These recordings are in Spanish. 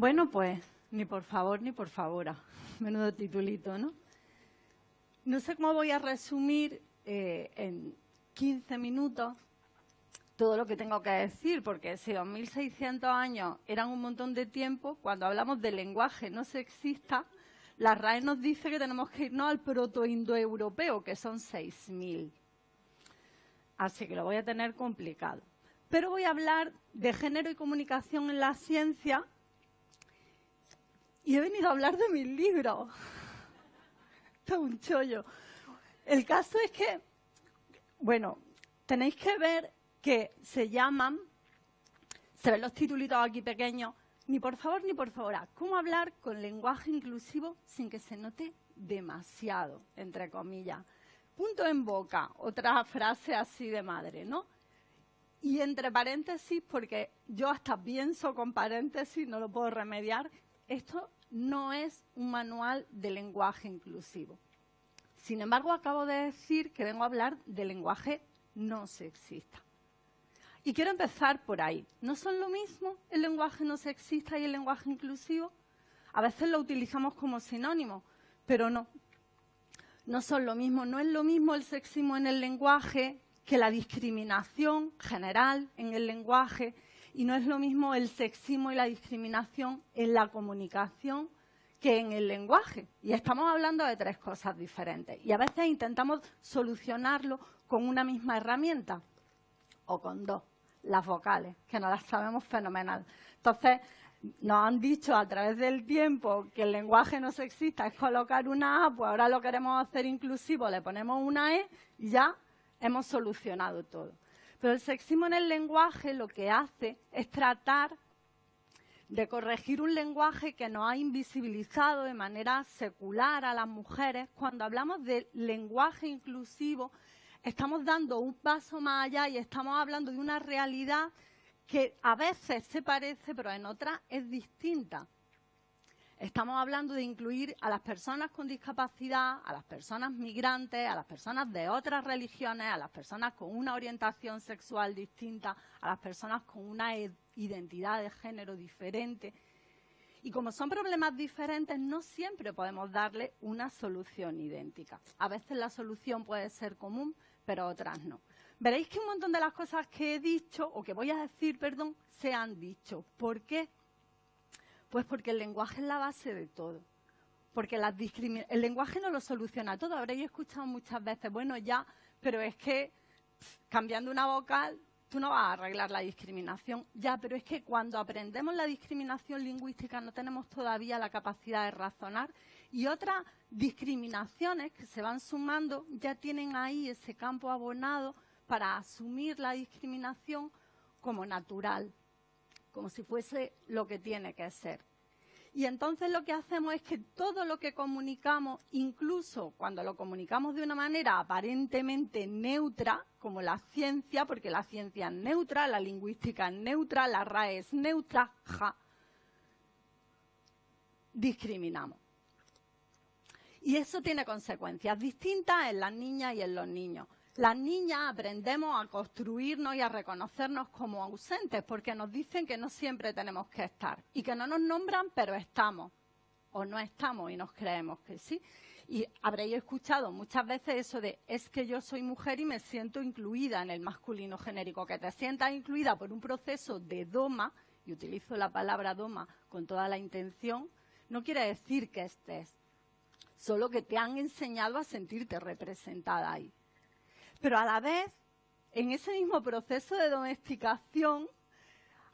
Bueno, pues, ni por favor ni por favora. Menudo titulito, ¿no? No sé cómo voy a resumir en 15 minutos todo lo que tengo que decir, porque si 2.600 años eran un montón de tiempo, cuando hablamos de lenguaje no sexista, la RAE nos dice que tenemos que irnos al protoindoeuropeo, que son 6.000. Así que lo voy a tener complicado. Pero voy a hablar de género y comunicación en la ciencia y he venido a hablar de mis libros. Esto es un chollo. El caso es que, bueno, tenéis que ver que se llaman, se ven los titulitos aquí pequeños, ni por favor ni por favor, ¿cómo hablar con lenguaje inclusivo sin que se note demasiado, entre comillas? Punto en boca, otra frase así de madre, ¿no? Y entre paréntesis, porque yo hasta pienso con paréntesis, no lo puedo remediar, esto no es un manual de lenguaje inclusivo. Sin embargo, acabo de decir que vengo a hablar de lenguaje no sexista. Y quiero empezar por ahí. ¿No son lo mismo el lenguaje no sexista y el lenguaje inclusivo? A veces lo utilizamos como sinónimo, pero no. No son lo mismo. No es lo mismo el sexismo en el lenguaje que la discriminación general en el lenguaje, y no es lo mismo el sexismo y la discriminación en la comunicación que en el lenguaje. Y estamos hablando de tres cosas diferentes. Y a veces intentamos solucionarlo con una misma herramienta, o con dos, las vocales, que no las sabemos fenomenal. Entonces, nos han dicho a través del tiempo que el lenguaje no sexista es colocar una A, pues ahora lo queremos hacer inclusivo, le ponemos una E y ya hemos solucionado todo. Pero el sexismo en el lenguaje lo que hace es tratar de corregir un lenguaje que nos ha invisibilizado de manera secular a las mujeres. Cuando hablamos de lenguaje inclusivo, estamos dando un paso más allá y estamos hablando de una realidad que a veces se parece, pero en otras es distinta. Estamos hablando de incluir a las personas con discapacidad, a las personas migrantes, a las personas de otras religiones, a las personas con una orientación sexual distinta, a las personas con una identidad de género diferente. Y como son problemas diferentes, no siempre podemos darle una solución idéntica. A veces la solución puede ser común, pero otras no. Veréis que un montón de las cosas que he dicho, o que voy a decir, perdón, se han dicho. ¿Por qué? Pues porque el lenguaje es la base de todo. Porque el lenguaje no lo soluciona todo. Habréis escuchado muchas veces, bueno, ya, pero es que cambiando una vocal, tú no vas a arreglar la discriminación. Ya, pero es que cuando aprendemos la discriminación lingüística no tenemos todavía la capacidad de razonar, y otras discriminaciones que se van sumando ya tienen ahí ese campo abonado para asumir la discriminación como natural, como si fuese lo que tiene que ser. Y entonces lo que hacemos es que todo lo que comunicamos, incluso cuando lo comunicamos de una manera aparentemente neutra, como la ciencia, porque la ciencia es neutra, la lingüística es neutra, la RAE es neutra, discriminamos. Y eso tiene consecuencias distintas en las niñas y en los niños. Las niñas aprendemos a construirnos y a reconocernos como ausentes porque nos dicen que no siempre tenemos que estar y que no nos nombran, pero estamos o no estamos y nos creemos que sí. Y habréis escuchado muchas veces eso de es que yo soy mujer y me siento incluida en el masculino genérico. Que te sientas incluida por un proceso de doma, y utilizo la palabra doma con toda la intención, no quiere decir que estés, solo que te han enseñado a sentirte representada ahí. Pero a la vez, en ese mismo proceso de domesticación,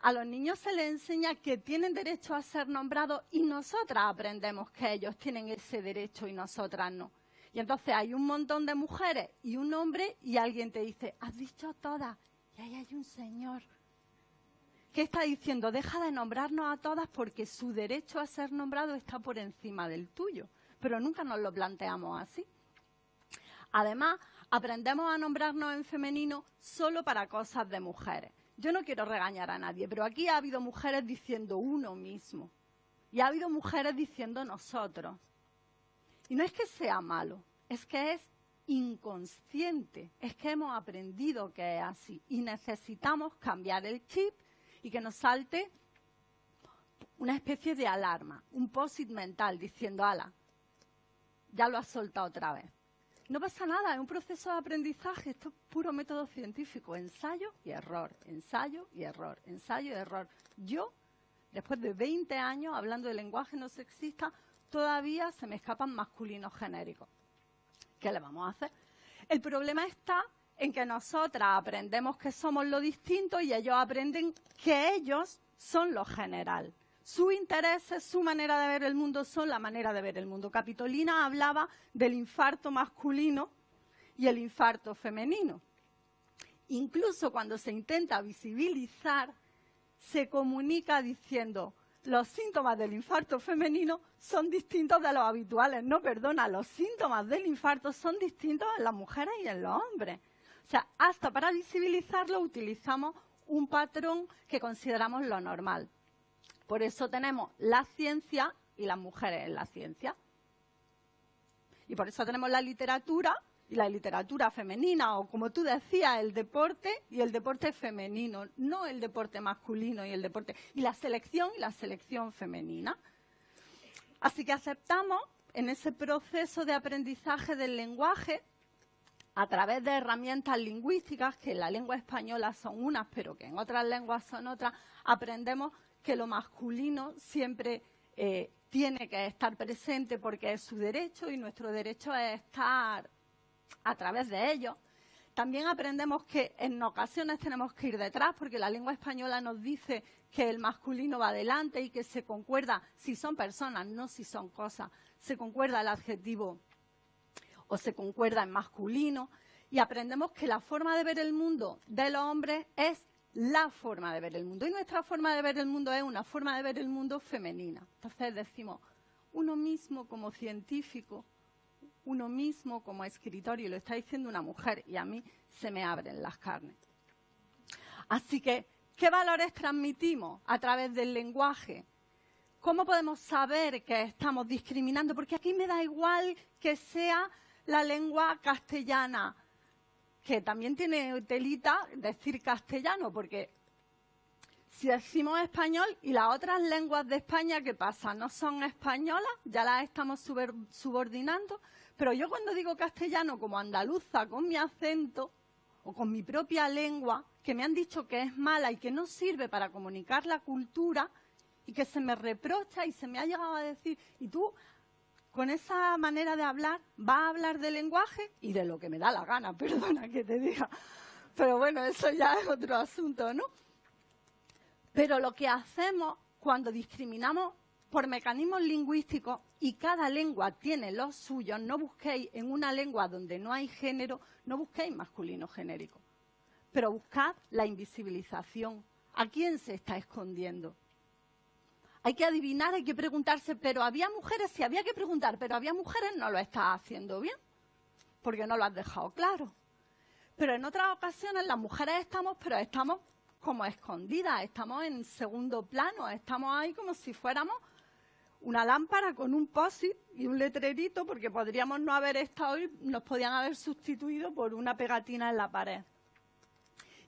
a los niños se les enseña que tienen derecho a ser nombrados y nosotras aprendemos que ellos tienen ese derecho y nosotras no. Y entonces hay un montón de mujeres y un hombre y alguien te dice, has dicho todas, y ahí hay un señor. ¿Qué está diciendo? Deja de nombrarnos a todas porque su derecho a ser nombrado está por encima del tuyo. Pero nunca nos lo planteamos así. Además, aprendemos a nombrarnos en femenino solo para cosas de mujeres. Yo no quiero regañar a nadie, pero aquí ha habido mujeres diciendo uno mismo. Y ha habido mujeres diciendo nosotros. Y no es que sea malo, es que es inconsciente. Es que hemos aprendido que es así. Y necesitamos cambiar el chip y que nos salte una especie de alarma, un post-it mental diciendo, ala, ya lo has soltado otra vez. No pasa nada, es un proceso de aprendizaje, esto es puro método científico, ensayo y error, ensayo y error, ensayo y error. Yo, después de 20 años hablando de lenguaje no sexista, todavía se me escapan masculinos genéricos. ¿Qué le vamos a hacer? El problema está en que nosotras aprendemos que somos lo distinto y ellos aprenden que ellos son lo general. Sus intereses, su manera de ver el mundo son la manera de ver el mundo. Capitolina hablaba del infarto masculino y el infarto femenino. Incluso cuando se intenta visibilizar, se comunica diciendo los síntomas del infarto femenino son distintos de los habituales. No, perdona, los síntomas del infarto son distintos en las mujeres y en los hombres. O sea, hasta para visibilizarlo utilizamos un patrón que consideramos lo normal. Por eso tenemos la ciencia y las mujeres en la ciencia. Y por eso tenemos la literatura y la literatura femenina, o como tú decías, el deporte y el deporte femenino, no el deporte masculino y el deporte, y la selección femenina. Así que aceptamos en ese proceso de aprendizaje del lenguaje, a través de herramientas lingüísticas, que en la lengua española son unas, pero que en otras lenguas son otras, aprendemos que lo masculino siempre tiene que estar presente porque es su derecho y nuestro derecho es estar a través de ello. También aprendemos que en ocasiones tenemos que ir detrás porque la lengua española nos dice que el masculino va adelante y que se concuerda, si son personas, no si son cosas, se concuerda el adjetivo o se concuerda en masculino. Y aprendemos que la forma de ver el mundo de los hombres es la forma de ver el mundo. Y nuestra forma de ver el mundo es una forma de ver el mundo femenina. Entonces decimos, uno mismo como científico, uno mismo como escritor, y lo está diciendo una mujer, y a mí se me abren las carnes. Así que, ¿qué valores transmitimos a través del lenguaje? ¿Cómo podemos saber que estamos discriminando? Porque aquí me da igual que sea la lengua castellana, que también tiene telita decir castellano, porque si decimos español y las otras lenguas de España, ¿qué pasa? ¿No son españolas? Ya las estamos subordinando. Pero yo cuando digo castellano como andaluza, con mi acento o con mi propia lengua, que me han dicho que es mala y que no sirve para comunicar la cultura y que se me reprocha y se me ha llegado a decir, y tú con esa manera de hablar vas a hablar de lenguaje y de lo que me da la gana, perdona que te diga. Pero bueno, eso ya es otro asunto, ¿no? Pero lo que hacemos cuando discriminamos por mecanismos lingüísticos, y cada lengua tiene los suyos, no busquéis en una lengua donde no hay género, no busquéis masculino genérico, pero buscad la invisibilización. ¿A quién se está escondiendo? Hay que adivinar, hay que preguntarse, pero había mujeres, sí había que preguntar, pero había mujeres, no lo estás haciendo bien, porque no lo has dejado claro. Pero en otras ocasiones las mujeres estamos, pero estamos como escondidas, estamos en segundo plano, estamos ahí como si fuéramos una lámpara con un post-it y un letrerito, porque podríamos no haber estado y nos podían haber sustituido por una pegatina en la pared.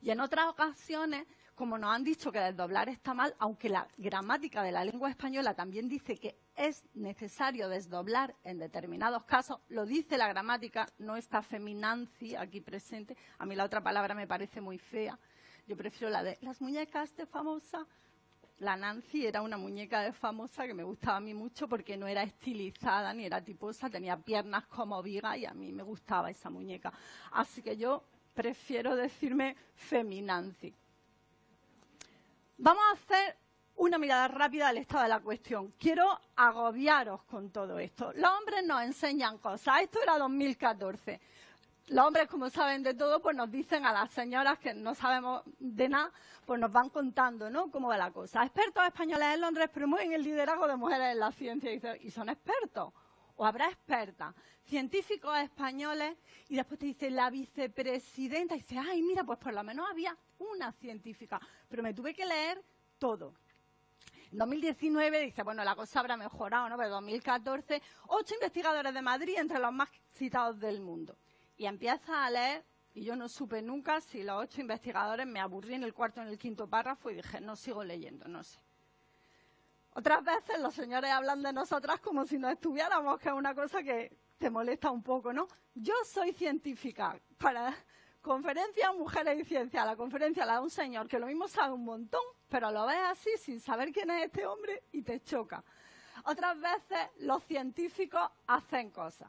Y en otras ocasiones, como nos han dicho que desdoblar está mal, aunque la gramática de la lengua española también dice que es necesario desdoblar en determinados casos, lo dice la gramática, no está feminanzi aquí presente, a mí la otra palabra me parece muy fea, yo prefiero la de las muñecas de famosa. La Nancy era una muñeca de famosa que me gustaba a mí mucho porque no era estilizada ni era tiposa, tenía piernas como viga y a mí me gustaba esa muñeca. Así que yo prefiero decirme feminancy. Vamos a hacer una mirada rápida al estado de la cuestión. Quiero agobiaros con todo esto. Los hombres nos enseñan cosas. Esto era 2014. Los hombres, como saben de todo, pues nos dicen a las señoras que no sabemos de nada, pues nos van contando, ¿no?, cómo va la cosa. Expertos españoles en Londres promueven el liderazgo de mujeres en la ciencia. Y son expertos, o habrá expertas. Científicos españoles, y después te dicen la vicepresidenta, y dice, ay, mira, pues por lo menos había una científica. Pero me tuve que leer todo. En 2019 dice, bueno, la cosa habrá mejorado, ¿no? Pero en 2014, 8 investigadores de Madrid entre los más citados del mundo. Y empieza a leer, y yo no supe nunca si los 8 investigadores, me aburrí en el cuarto o en el quinto párrafo y dije, no sigo leyendo, no sé. Otras veces los señores hablan de nosotras como si no estuviéramos, que es una cosa que te molesta un poco, ¿no? Yo soy científica. Para conferencia Mujeres y Ciencia, la conferencia la da un señor que lo mismo sabe un montón, pero lo ves así sin saber quién es este hombre y te choca. Otras veces los científicos hacen cosas.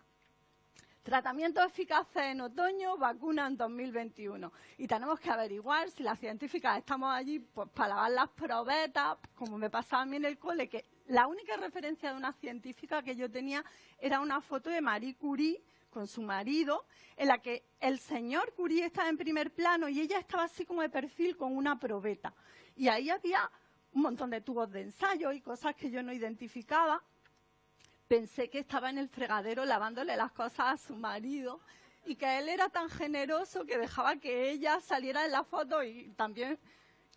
Tratamientos eficaces en otoño, vacuna en 2021. Y tenemos que averiguar si las científicas estamos allí pues, para lavar las probetas, como me pasaba a mí en el cole, que la única referencia de una científica que yo tenía era una foto de Marie Curie con su marido, en la que el señor Curie estaba en primer plano y ella estaba así como de perfil con una probeta. Y ahí había un montón de tubos de ensayo y cosas que yo no identificaba. Pensé que estaba en el fregadero lavándole las cosas a su marido y que él era tan generoso que dejaba que ella saliera en la foto y también...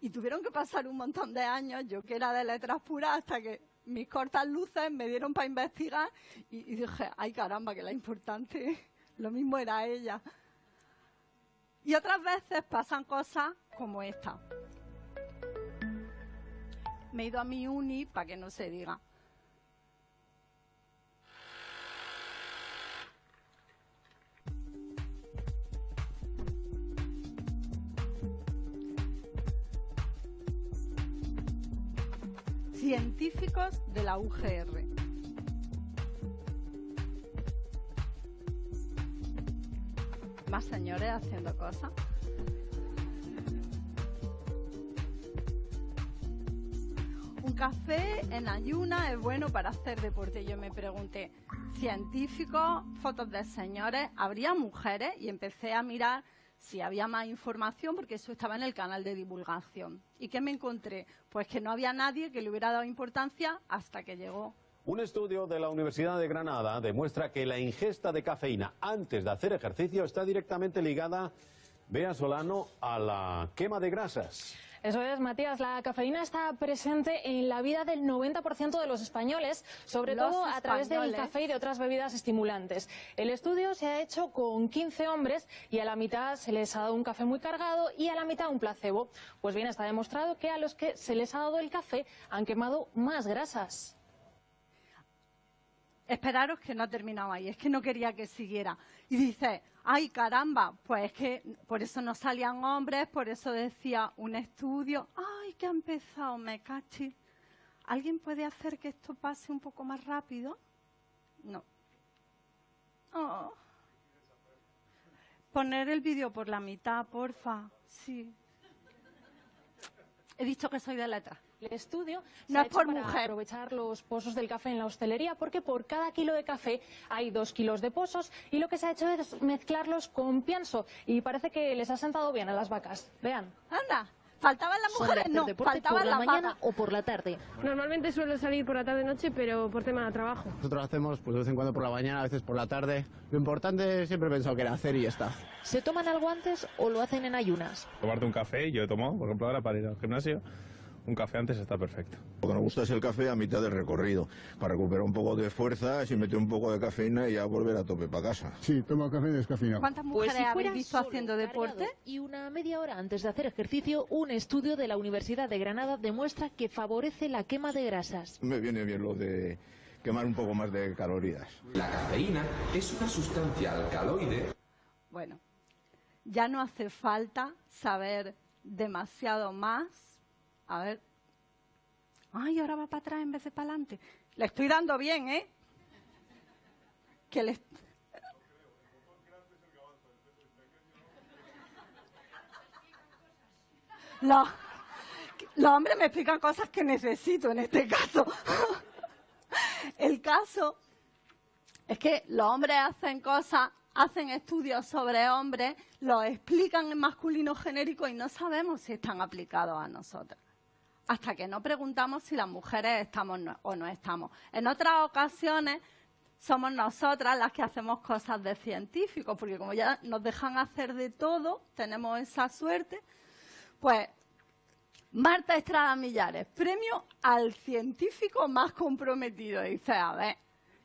Y tuvieron que pasar un montón de años, yo que era de letras puras, hasta que mis cortas luces me dieron para investigar y dije, ay caramba, que la importante, lo mismo era ella. Y otras veces pasan cosas como esta. Me he ido a mi uni para que no se diga. Científicos de la UGR. Más señores haciendo cosas. Un café en ayuna es bueno para hacer deporte. Yo me pregunté, científicos, fotos de señores, ¿habría mujeres? Y empecé a mirar si había más información, porque eso estaba en el canal de divulgación. ¿Y qué me encontré? Pues que no había nadie que le hubiera dado importancia hasta que llegó. Un estudio de la Universidad de Granada demuestra que la ingesta de cafeína antes de hacer ejercicio está directamente ligada, Bea Solano, a la quema de grasas. Eso es, Matías, la cafeína está presente en la vida del 90% de los españoles, sobre todo a través del café y de otras bebidas estimulantes. El estudio se ha hecho con 15 hombres y a la mitad se les ha dado un café muy cargado y a la mitad un placebo. Pues bien, está demostrado que a los que se les ha dado el café han quemado más grasas. Esperaros que no ha terminado ahí, es que no quería que siguiera. Y dice, ay caramba, pues es que por eso no salían hombres, por eso decía un estudio, ay que ha empezado, me cachi. ¿Alguien puede hacer que esto pase un poco más rápido? No. Oh. Poner el vídeo por la mitad, porfa, sí. He dicho que soy de letras. El estudio no es por para mujer. Aprovechar los pozos del café en la hostelería, porque por cada kilo de café hay 2 kilos de pozos y lo que se ha hecho es mezclarlos con pienso y parece que les ha sentado bien a las vacas. Vean. Anda, faltaban las mujeres, no, faltaban las mañana vacas. o por la tarde. Normalmente suelo salir por la tarde-noche, pero por tema de trabajo. Nosotros hacemos pues, de vez en cuando por la mañana, a veces por la tarde. Lo importante siempre he pensado que era hacer y ya está. ¿Se toman algo antes o lo hacen en ayunas? Tomarte un café, yo he tomado, por ejemplo, ahora para ir al gimnasio, un café antes está perfecto. Lo que nos gusta es el café a mitad del recorrido, para recuperar un poco de fuerza y meter un poco de cafeína y ya volver a tope para casa. Sí, tomo café descafeinado. ¿Cuántas mujeres habéis visto haciendo deporte? Y una media hora antes de hacer ejercicio, un estudio de la Universidad de Granada demuestra que favorece la quema de grasas. Me viene bien lo de quemar un poco más de calorías. La cafeína es una sustancia alcaloide. Bueno, ya no hace falta saber demasiado más. A ver. Ay, ahora va para atrás en vez de para adelante. Le estoy dando bien, ¿eh? Que le... Los hombres me explican cosas que necesito en este caso. El caso es que los hombres hacen cosas, hacen estudios sobre hombres, los explican en masculino genérico y no sabemos si están aplicados a nosotras. Hasta que no preguntamos si las mujeres estamos o no estamos. En otras ocasiones somos nosotras las que hacemos cosas de científicos, porque como ya nos dejan hacer de todo, tenemos esa suerte, pues Marta Estrada Millares, premio al científico más comprometido. Dice, a ver,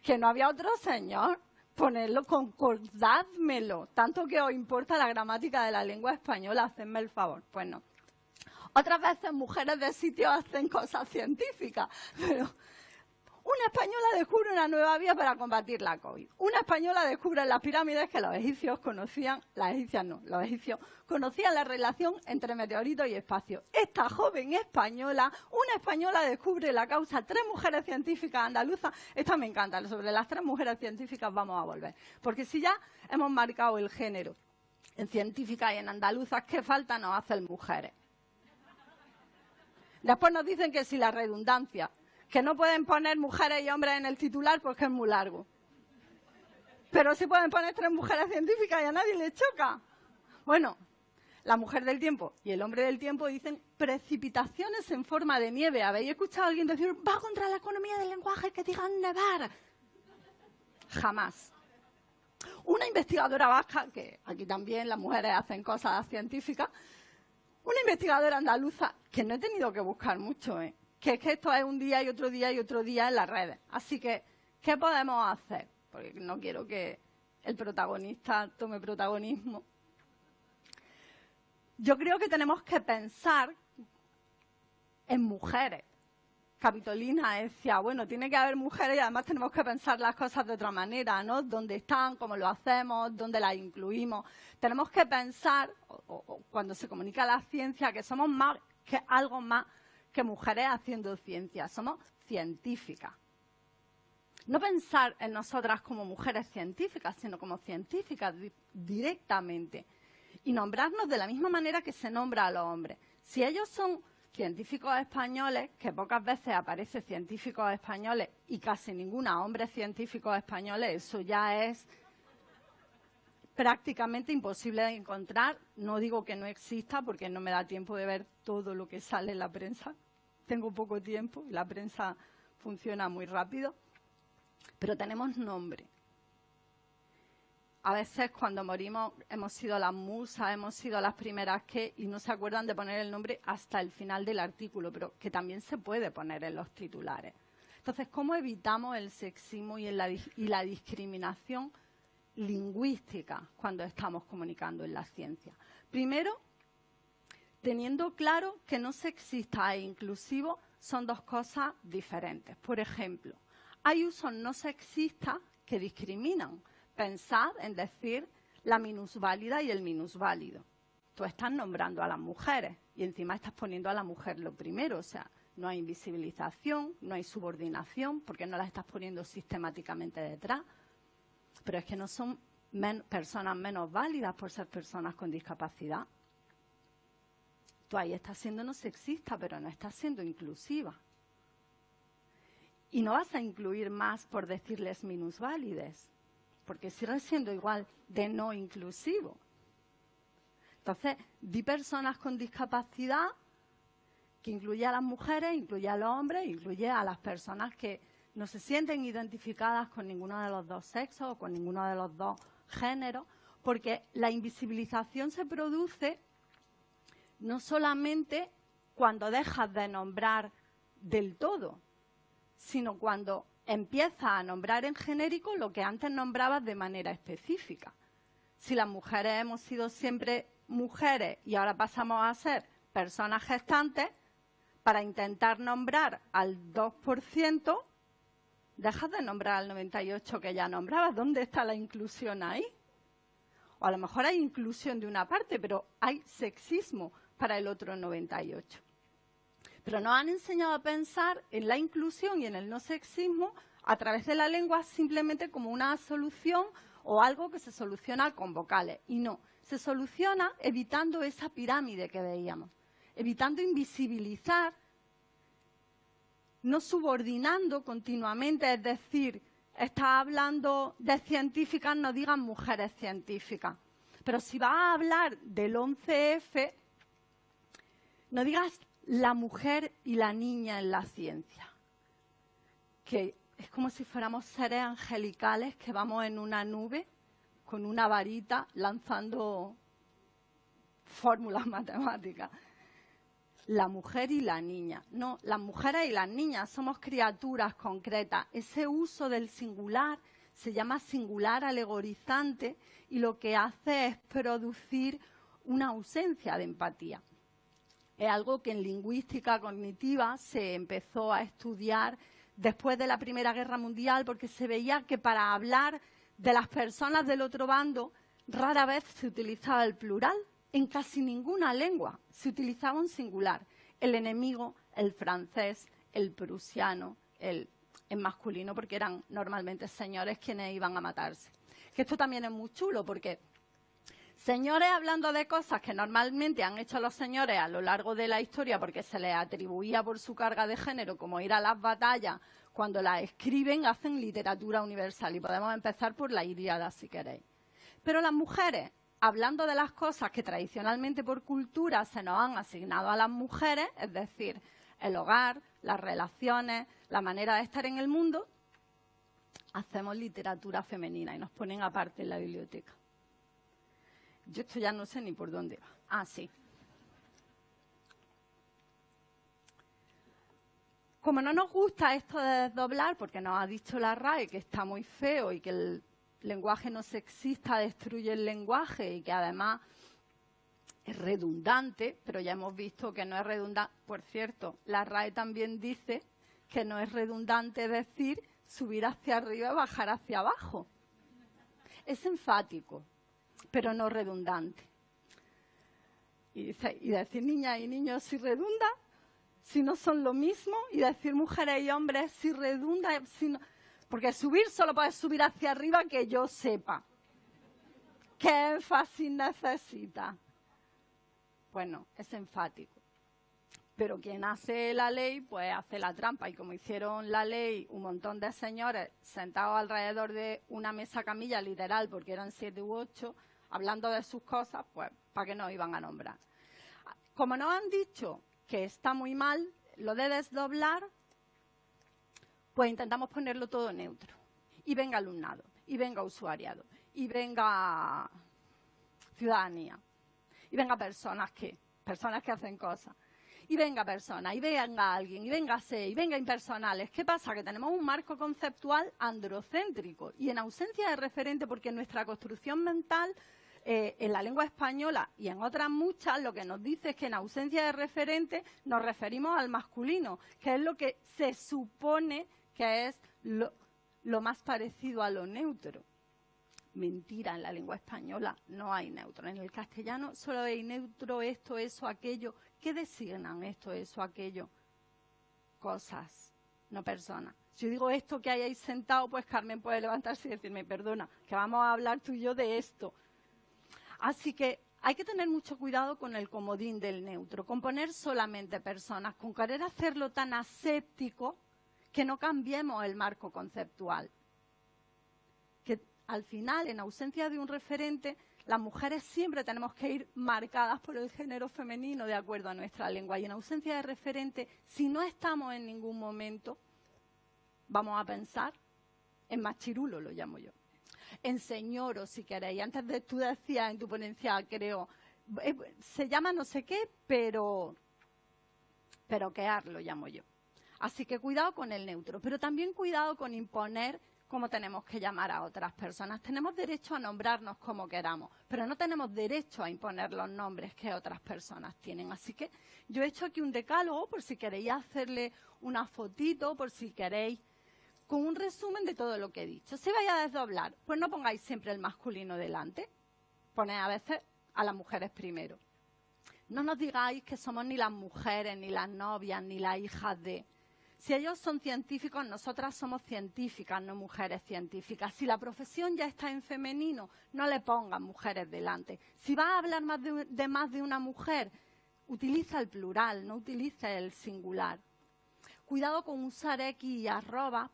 que no había otro señor, ponerlo, concordádmelo, tanto que os importa la gramática de la lengua española, hacedme el favor. Pues no. Otras veces mujeres de sitio hacen cosas científicas, pero una española descubre una nueva vía para combatir la COVID. Una española descubre en las pirámides que los egipcios conocían, las egipcias no, los egipcios conocían la relación entre meteoritos y espacio. Esta joven española, una española descubre la causa. 3 mujeres científicas andaluzas, esta me encanta, sobre las 3 mujeres científicas vamos a volver. Porque si ya hemos marcado el género en científicas y en andaluzas, ¿qué falta nos hacen mujeres? Después nos dicen que si la redundancia, que no pueden poner mujeres y hombres en el titular porque es muy largo. Pero sí pueden poner 3 mujeres científicas y a nadie le choca. Bueno, la mujer del tiempo y el hombre del tiempo dicen precipitaciones en forma de nieve. ¿Habéis escuchado a alguien decir, va contra la economía del lenguaje que digan nevar? Jamás. Una investigadora vasca, que aquí también las mujeres hacen cosas científicas, una investigadora andaluza, que no he tenido que buscar mucho, que es que esto es un día y otro día y otro día en las redes. Así que, ¿qué podemos hacer? Porque no quiero que el protagonista tome protagonismo. Yo creo que tenemos que pensar en mujeres. Capitolina decía, bueno, tiene que haber mujeres y además tenemos que pensar las cosas de otra manera, ¿no? ¿Dónde están? ¿Cómo lo hacemos? ¿Dónde las incluimos? Tenemos que pensar, o cuando se comunica la ciencia, que somos más que algo más que mujeres haciendo ciencia, somos científicas. No pensar en nosotras como mujeres científicas, sino como científicas directamente. Y nombrarnos de la misma manera que se nombra a los hombres. Si ellos son científicos españoles, que pocas veces aparece científicos españoles y casi ninguna hombres científicos españoles, eso ya es prácticamente imposible de encontrar. No digo que no exista porque no me da tiempo de ver todo lo que sale en la prensa. Tengo poco tiempo y la prensa funciona muy rápido. Pero tenemos nombre. A veces cuando morimos hemos sido las musas, hemos sido las primeras que, y no se acuerdan de poner el nombre hasta el final del artículo, pero que también se puede poner en los titulares. Entonces, ¿cómo evitamos el sexismo y la discriminación lingüística cuando estamos comunicando en la ciencia? Primero, teniendo claro que no sexista e inclusivo son 2 cosas diferentes. Por ejemplo, hay usos no sexistas que discriminan. Pensad en decir la minusválida y el minusválido. Tú estás nombrando a las mujeres y encima estás poniendo a la mujer lo primero. O sea, no hay invisibilización, no hay subordinación, porque no las estás poniendo sistemáticamente detrás. Pero es que no son personas menos válidas por ser personas con discapacidad. Tú ahí estás siendo no sexista, pero no estás siendo inclusiva. Y no vas a incluir más por decirles minusválides, porque sigue siendo igual de no inclusivo. Entonces, di personas con discapacidad, que incluye a las mujeres, incluye a los hombres, incluye a las personas que no se sienten identificadas con ninguno de los 2 sexos o con ninguno de los 2 géneros, porque la invisibilización se produce no solamente cuando dejas de nombrar del todo, sino cuando empiezas a nombrar en genérico lo que antes nombrabas de manera específica. Si las mujeres hemos sido siempre mujeres y ahora pasamos a ser personas gestantes, para intentar nombrar al 2%, dejas de nombrar al 98% que ya nombrabas. ¿Dónde está la inclusión ahí? O a lo mejor hay inclusión de una parte, pero hay sexismo para el otro 98%. Pero nos han enseñado a pensar en la inclusión y en el no sexismo a través de la lengua simplemente como una solución o algo que se soluciona con vocales. Y no, se soluciona evitando esa pirámide que veíamos, evitando invisibilizar, no subordinando continuamente, es decir, estás hablando de científicas, no digas mujeres científicas. Pero si vas a hablar del 11F, no digas la mujer y la niña en la ciencia, que es como si fuéramos seres angelicales que vamos en una nube con una varita lanzando fórmulas matemáticas. La mujer y la niña. No, las mujeres y las niñas somos criaturas concretas. Ese uso del singular se llama singular alegorizante y lo que hace es producir una ausencia de empatía. Es algo que en lingüística cognitiva se empezó a estudiar después de la Primera Guerra Mundial, porque se veía que para hablar de las personas del otro bando rara vez se utilizaba el plural. En casi ninguna lengua se utilizaba un singular. El enemigo, el francés, el prusiano, el masculino, porque eran normalmente señores quienes iban a matarse. Que esto también es muy chulo, porque señores hablando de cosas que normalmente han hecho los señores a lo largo de la historia porque se les atribuía por su carga de género, como ir a las batallas, cuando las escriben hacen literatura universal. Y podemos empezar por la Ilíada, si queréis. Pero las mujeres, hablando de las cosas que tradicionalmente por cultura se nos han asignado a las mujeres, es decir, el hogar, las relaciones, la manera de estar en el mundo, hacemos literatura femenina y nos ponen aparte en la biblioteca. Yo esto ya no sé ni por dónde va. Ah, sí. Como no nos gusta esto de desdoblar, porque nos ha dicho la RAE que está muy feo y que el lenguaje no sexista destruye el lenguaje y que además es redundante, pero ya hemos visto que no es redundante. Por cierto, la RAE también dice que no es redundante decir subir hacia arriba y bajar hacia abajo. Es enfático, pero no redundante. Y decir niñas y niños si redunda, si no son lo mismo, y decir mujeres y hombres si redunda, si no, porque subir solo puedes subir hacia arriba que yo sepa. ¿Qué énfasis necesita? Bueno, es enfático. Pero quien hace la ley, pues hace la trampa. Y como hicieron la ley un montón de señores sentados alrededor de una mesa camilla, literal, porque eran 7 u 8, hablando de sus cosas, pues, ¿para qué nos iban a nombrar? Como nos han dicho que está muy mal lo de desdoblar, pues intentamos ponerlo todo neutro. Y venga alumnado, y venga usuariado, y venga ciudadanía, y venga personas que hacen cosas, y venga personas, y venga alguien, y venga y venga impersonales. ¿Qué pasa? Que tenemos un marco conceptual androcéntrico y en ausencia de referente, porque nuestra construcción mental en la lengua española y en otras muchas lo que nos dice es que en ausencia de referente nos referimos al masculino, que es lo que se supone que es lo más parecido a lo neutro. Mentira, en la lengua española no hay neutro. En el castellano solo hay neutro, esto, eso, aquello. ¿Qué designan esto, eso, aquello? Cosas, no personas. Si yo digo esto que hayáis sentado, pues Carmen puede levantarse y decirme, perdona, que vamos a hablar tú y yo de esto. Así que hay que tener mucho cuidado con el comodín del neutro, con poner solamente personas, con querer hacerlo tan aséptico que no cambiemos el marco conceptual. Que al final, en ausencia de un referente, las mujeres siempre tenemos que ir marcadas por el género femenino de acuerdo a nuestra lengua. Y en ausencia de referente, si no estamos en ningún momento, vamos a pensar en machirulo, lo llamo yo. En señoro, si queréis. Antes de tú decías en tu ponencia, creo, se llama no sé qué, pero quear lo llamo yo. Así que cuidado con el neutro, pero también cuidado con imponer cómo tenemos que llamar a otras personas. Tenemos derecho a nombrarnos como queramos, pero no tenemos derecho a imponer los nombres que otras personas tienen. Así que yo he hecho aquí un decálogo, por si queréis hacerle una fotito, por si queréis, con un resumen de todo lo que he dicho. Si vais a desdoblar, pues no pongáis siempre el masculino delante. Poned a veces a las mujeres primero. No nos digáis que somos ni las mujeres, ni las novias, ni las hijas de... Si ellos son científicos, nosotras somos científicas, no mujeres científicas. Si la profesión ya está en femenino, no le pongan mujeres delante. Si vas a hablar más de una mujer, utiliza el plural, no utiliza el singular. Cuidado con usar X y arroba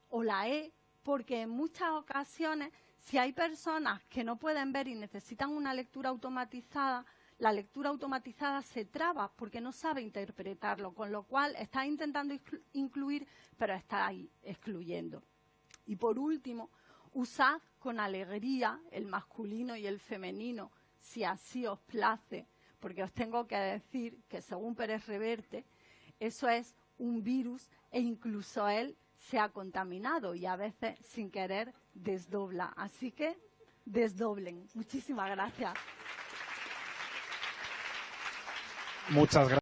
o la E, porque en muchas ocasiones, si hay personas que no pueden ver y necesitan una lectura automatizada, la lectura automatizada se traba porque no sabe interpretarlo, con lo cual está intentando incluir, pero está ahí excluyendo. Y por último, usad con alegría el masculino y el femenino, si así os place, porque os tengo que decir que según Pérez Reverte, eso es un virus e incluso él se ha contaminado y a veces sin querer desdobla. Así que desdoblen. Muchísimas gracias. Muchas gracias.